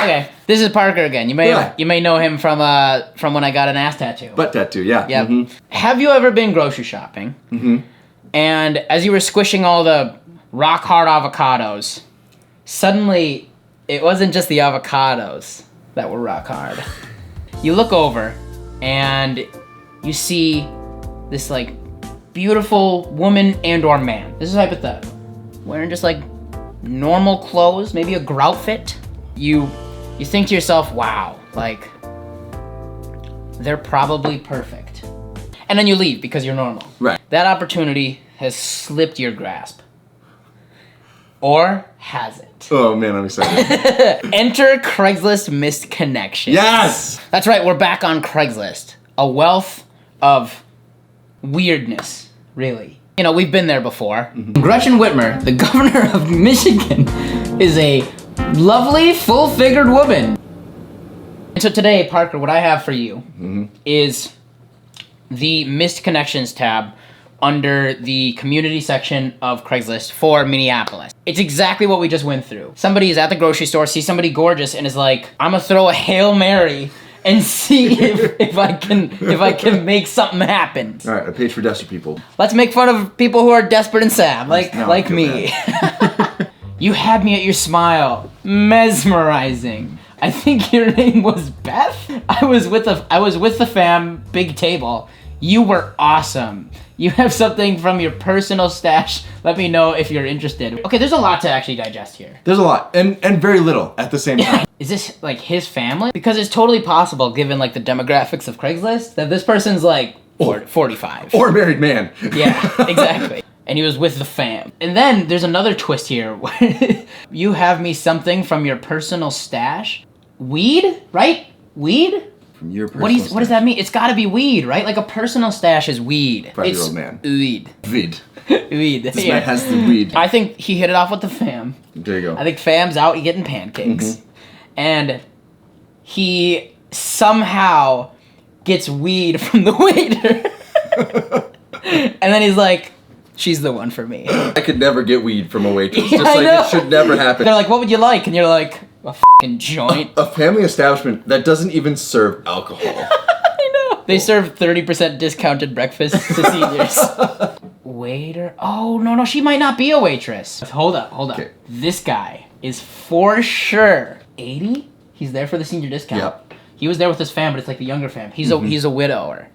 Okay, this is Parker again. You may know him from when I got an ass tattoo. Butt tattoo, yeah. Yep. Mm-hmm. Have you ever been grocery shopping? Mm-hmm. And as you were squishing all the rock hard avocados, suddenly it wasn't just the avocados that were rock hard. You look over and you see this like beautiful woman and or man. This is hypothetical. Wearing just like normal clothes, maybe a grout fit. You think to yourself, wow, like they're probably perfect. And then you leave because you're normal. Right. That opportunity has slipped your grasp. Or has it? Oh man, I'm excited. Enter Craigslist missed connections. Yes! That's right, we're back on Craigslist. A wealth of weirdness, really. You know, we've been there before. Mm-hmm. Gretchen Whitmer, the governor of Michigan, is a lovely, full-figured woman. And so today, Parker, what I have for you is the missed connections tab under the community section of Craigslist for Minneapolis. It's exactly what we just went through. Somebody is at the grocery store, sees somebody gorgeous, and is like, I'm gonna throw a Hail Mary and see if I can make something happen. All right, a page for desperate people. Let's make fun of people who are desperate and sad, like me. You had me at your smile, mesmerizing. I think your name was Beth. I was with the fam, big table. You were awesome. You have something from your personal stash. Let me know if you're interested. Okay, there's a lot to actually digest here. There's a lot, and very little at the same time. Is this like his family? Because it's totally possible, given like the demographics of Craigslist, that this person's like 45. Or a married man. Yeah, exactly. And he was with the fam. And then there's another twist here where you have me something from your personal stash. Weed, right? Weed? From your personal stash. What does that mean? It's gotta be weed, right? Like a personal stash is weed. 5-year-old man. Weed. Weed. Weed. This man has the weed. I think he hit it off with the fam. There you go. I think fam's out getting pancakes. And he somehow gets weed from the waiter. And then he's like, she's the one for me. I could never get weed from a waitress. Yeah, Just like it should never happen. They're like, what would you like? And you're like, a f***ing joint. A family establishment that doesn't even serve alcohol. I know. They serve 30% discounted breakfast to seniors. Waiter? Oh, no, she might not be a waitress. Hold up. Okay. This guy is for sure 80? He's there for the senior discount. Yep. He was there with his fam, but it's like the younger fam. He's a widower.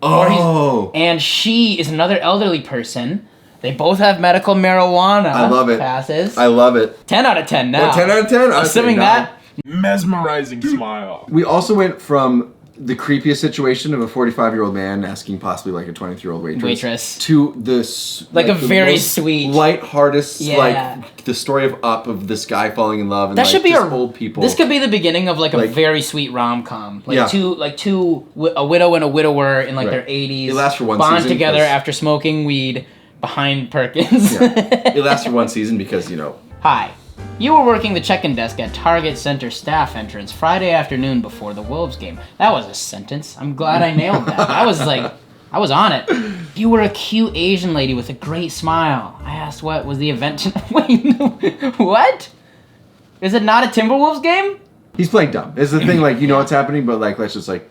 Oh. And she is another elderly person. They both have medical marijuana I love it. passes. I love it. 10 out of 10 now. Well, 10 out of 10? Assuming that. Mesmerizing smile. We also went from the creepiest situation of a 45-year-old man asking possibly like a 23-year-old waitress to this like a very most sweet light-heartedest like the story of Up of this guy falling in love and that like should be old people. This could be the beginning of like a very sweet rom-com. Like a widow and a widower in like their 80s. It lasts for one bond season together after smoking weed behind Perkins. It lasts for one season because, you know. Hi. You were working the check-in desk at Target Center staff entrance Friday afternoon before the Wolves game. That was a sentence. I'm glad I nailed that. I was on it. You were a cute Asian lady with a great smile. I asked what was the event tonight. Wait, no. What? Is it not a Timberwolves game? He's playing dumb. It's the thing, like, you know what's happening, but like, let's just like,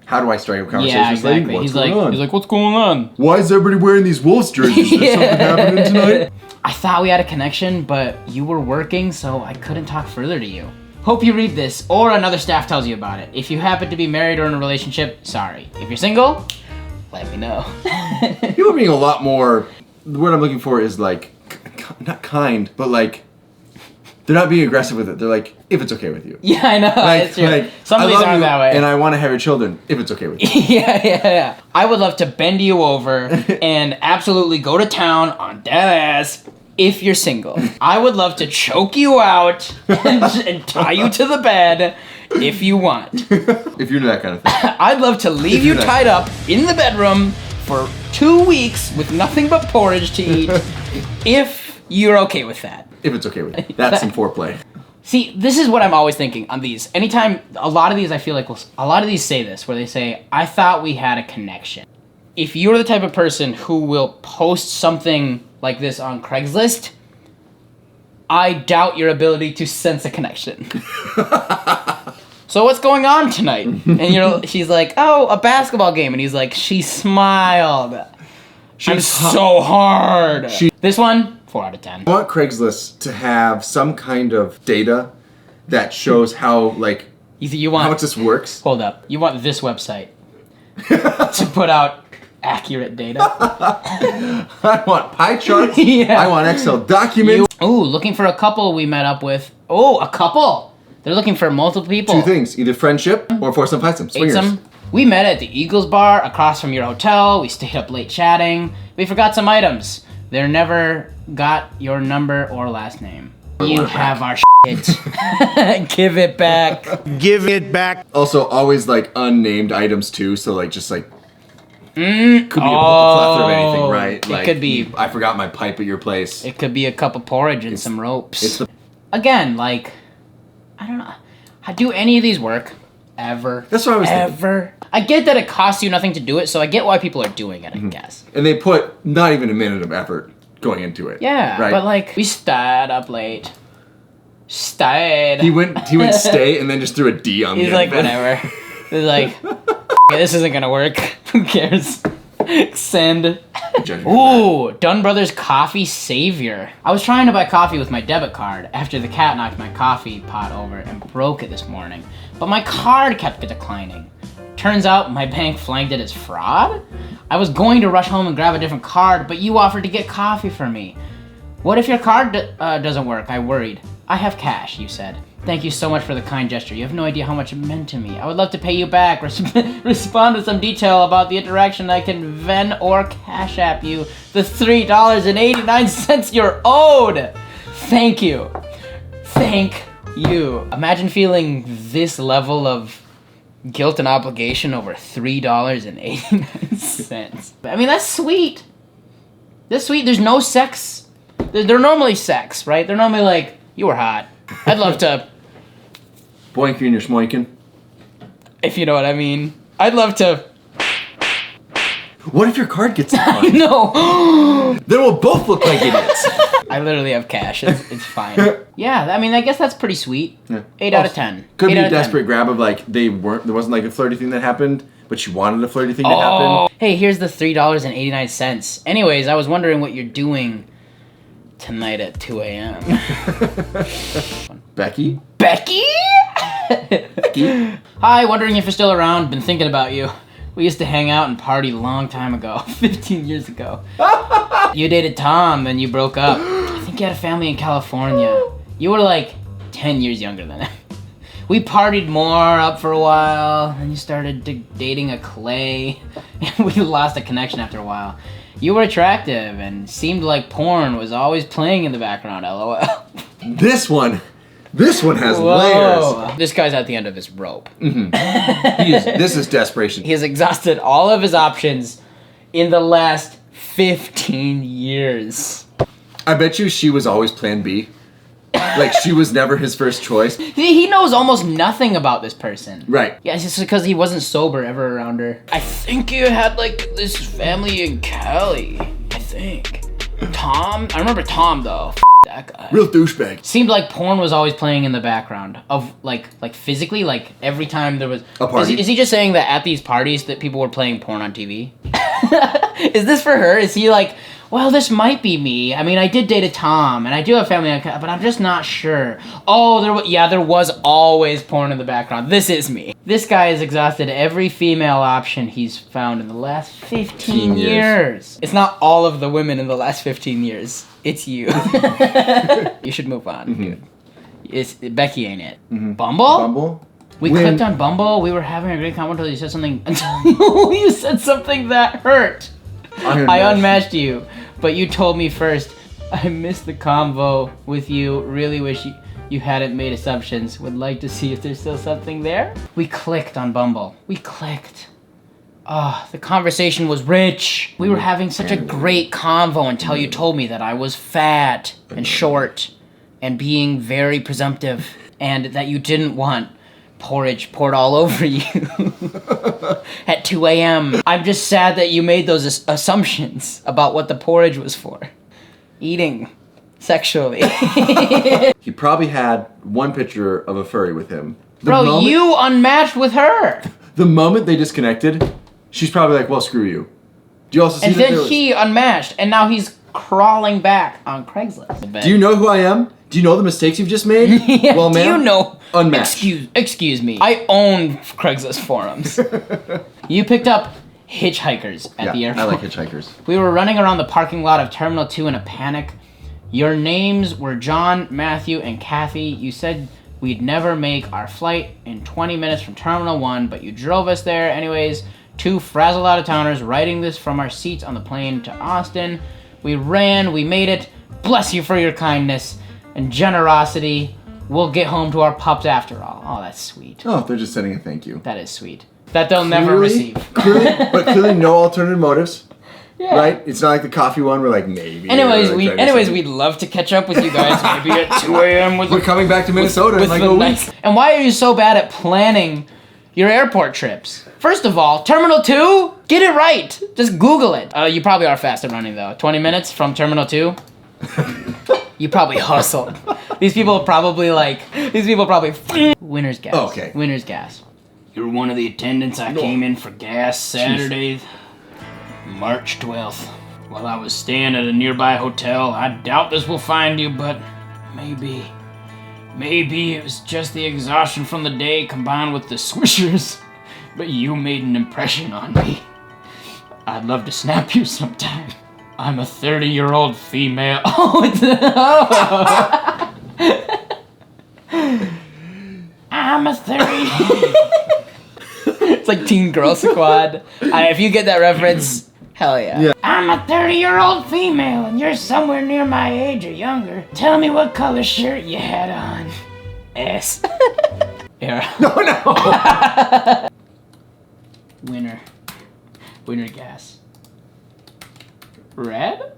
how do I strike up conversation? Yeah, exactly. What's going on? He's like, what's going on? Why is everybody wearing these Wolves jerseys? Is there something happening tonight? I thought we had a connection, but you were working, so I couldn't talk further to you. Hope you read this, or another staff tells you about it. If you happen to be married or in a relationship, sorry. If you're single, let me know. People are being a lot more, the word I'm looking for is like, not kind, but like, they're not being aggressive with it. They're like, if it's okay with you. Yeah, I know. It's true. Like, some of these aren't that way. And I want to have your children, if it's okay with you. Yeah. I would love to bend you over and absolutely go to town on dead ass if you're single. I would love to choke you out and tie you to the bed if you want. If you're into that kind of thing. I'd love to leave you tied up in the bedroom for 2 weeks with nothing but porridge to eat if you're okay with that. If it's okay with you. That's some foreplay. See, this is what I'm always thinking on these. Anytime, a lot of these I feel like, a lot of these say this, where they say, I thought we had a connection. If you're the type of person who will post something like this on Craigslist, I doubt your ability to sense a connection. So what's going on tonight? And she's like, oh, a basketball game. And he's like, she smiled. I'm so hard. This one, 4 out of 10. I want Craigslist to have some kind of data that shows how, like, you want, how much this works. Hold up. You want this website to put out accurate data? I want pie charts. Yeah. I want Excel documents. Ooh, looking for a couple we met up with. Oh, a couple. They're looking for multiple people. 2 things, either friendship or foursome, fivesome, swingers. Eightsome. We met at the Eagles Bar across from your hotel. We stayed up late chatting. We forgot some items. They never got your number or last name. You have our shit. Give it back. Give it back. Also, always like unnamed items too. So like just like could be a plethora of anything, right? It Like, could be. I forgot my pipe at your place. It could be a cup of porridge and some ropes. It's the, Again, like, I don't know. How do any of these work? Ever? That's what I was thinking. Ever? I get that it costs you nothing to do it, so I get why people are doing it, I guess. and they put not even a minute of effort going into it. Yeah, right. but like, we stayed up late. Stayed. He went stay and then just threw a D on He's the like, end of it. whatever. He's like, this isn't gonna work. Who cares? Send. Ooh, Dunn Brothers Coffee Savior. I was trying to buy coffee with my debit card after the cat knocked my coffee pot over and broke it this morning, but my card kept declining. Turns out my bank flagged it as fraud? I was going to rush home and grab a different card, but you offered to get coffee for me. What if your card doesn't work? I worried. I have cash, you said. Thank you so much for the kind gesture. You have no idea how much it meant to me. I would love to pay you back. Respond with some detail about the interaction. I can Ven or Cash App you the $3.89 you're owed. Thank you. Thank you. Imagine feeling this level of guilt and obligation over $3.89. I mean, that's sweet. That's sweet. There's no sex. They're normally sex, right? They're normally like, you were hot. I'd love to... Boinking and you're smoinking. If you know what I mean. I'd love to... What if your card gets declined? No! Then we'll both look like idiots. I literally have cash. It's fine. Yeah, I mean, I guess that's pretty sweet. Yeah. 8 out of 10. Could 8 be out a of 10. desperate grab of like there wasn't like a flirty thing that happened, but she wanted a flirty thing to happen. Hey, here's the $3.89. Anyways, I was wondering what you're doing tonight at 2 a.m. Becky? Becky? Becky? Hi, wondering if you're still around. Been thinking about you. We used to hang out and party a long time ago. 15 years ago. You dated Tom, then you broke up. I think you had a family in California. You were like 10 years younger than him. We partied more up for a while, and you started dating a Clay, and we lost a connection after a while. You were attractive and seemed like porn was always playing in the background, lol. This one has Whoa. layers. This guy's at the end of his rope. This is desperation. He has exhausted all of his options in the last 15 years. I bet you she was always plan B. Like she was never his first choice. He knows almost nothing about this person. Right. Yeah, it's just because he wasn't sober ever around her. I think you had like this family in Cali. I think. Tom? I remember Tom though. That guy. Real douchebag. Seemed like porn was always playing in the background of like physically, like every time there was a party. Is he just saying that at these parties that people were playing porn on TV? Is this for her? Is he like, well, this might be me. I mean, I did date a Tom, and I do have family on, but I'm just not sure. Oh, there was always porn in the background. This is me. This guy has exhausted every female option he's found in the last 15 years. It's not all of the women in the last 15 years. It's you. You should move on, dude. Becky ain't it. Bumble? Bumble? We clicked on Bumble. We were having a great convo until you said something. Until you said something that hurt. I unmatched you, but you told me first. I missed the convo with you. Really wish you hadn't made assumptions. Would like to see if there's still something there. We clicked on Bumble. We clicked. Oh, the conversation was rich. We were having such a great convo until you told me that I was fat and short and being very presumptive and that you didn't want porridge poured all over you at 2 a.m. I'm just sad that you made those assumptions about what the porridge was for. Eating. Sexually. He probably had one picture of a furry with him. Bro, you unmatched with her. The moment they disconnected, she's probably like, well, screw you. Do you also see And that then he unmatched, and now he's crawling back on Craigslist. Do you know who I am? Do you know the mistakes you've just made? Yeah, Well, do ma'am, you know? unmatched. Excuse me. I own Craigslist forums. You picked up hitchhikers at the airport. I like hitchhikers. We were running around the parking lot of Terminal 2 in a panic. Your names were John, Matthew, and Kathy. You said we'd never make our flight in 20 minutes from Terminal 1, but you drove us there anyways. 2 frazzled out-of-towners writing this from our seats on the plane to Austin. We ran, we made it. Bless you for your kindness and generosity. We'll get home to our pups after all. Oh, that's sweet. Oh, they're just sending a thank you. That is sweet. That they'll never receive. But clearly no alternative motives. Yeah. Right? It's not like the coffee one. We're like, maybe. Anyways, we'd love to catch up with you guys maybe at 2 a.m. We're coming back to Minnesota in like a week. And why are you so bad at planning your airport trips? First of all, Terminal 2? Get it right. Just Google it. You probably are fast at running though. 20 minutes from Terminal 2? You probably hustled. These people probably winner's gas. Oh, okay. Winner's gas. You're one of the attendants I came in for gas Saturday, March 12th. While I was staying at a nearby hotel, I doubt this will find you, but maybe it was just the exhaustion from the day combined with the swishers. But you made an impression on me. I'd love to snap you sometime. I'm a 30-year-old female. I'm a 30. It's like Teen Girl Squad. If you get that reference, hell yeah. I'm a 30-year-old female, and you're somewhere near my age or younger. Tell me what color shirt you had on. S. Era. No. Winner gas. Red?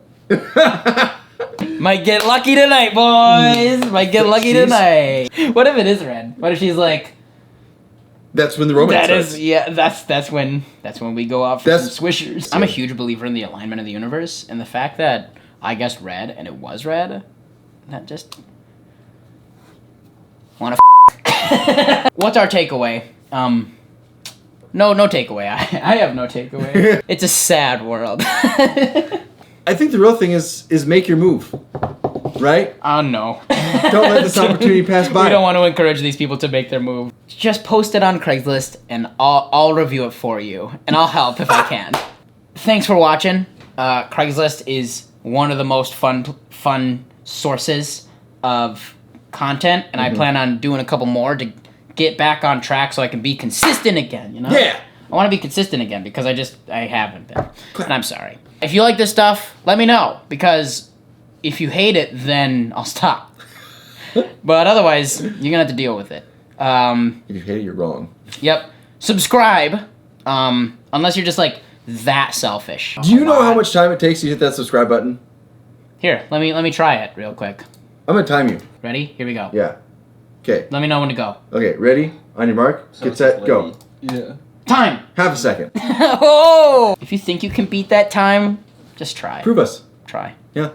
Might get lucky tonight, boys. Might get lucky tonight. What if it is red? What if she's like? That's when the romance starts. That's when we go out for some swishers. I'm a huge believer in the alignment of the universe, and the fact that I guessed red and it was red, that just wanna. What's our takeaway? No takeaway. I have no takeaway. It's a sad world. I think the real thing is make your move, right? Oh no. Don't let this opportunity pass by. We don't want to encourage these people to make their move. Just post it on Craigslist and I'll review it for you. And I'll help if I can. Thanks for watching. Craigslist is one of the most fun sources of content. And I plan on doing a couple more to get back on track so I can be consistent again, you know? Yeah. I want to be consistent again because I haven't been. And I'm sorry. If you like this stuff, let me know. Because if you hate it, then I'll stop. But otherwise, you're going to have to deal with it. If you hate it, you're wrong. Yep. Subscribe. Unless you're just like that selfish. Do you know how much time it takes to hit that subscribe button? Here, let me try it real quick. I'm going to time you. Ready? Here we go. Yeah. Okay. Let me know when to go. Okay, ready? On your mark, get set, go. Yeah. Time! Half a second. Oh! If you think you can beat that time, just try. Prove us. Try. Yeah.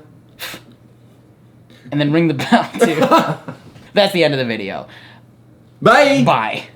And then ring the bell, too. That's the end of the video. Bye! Bye.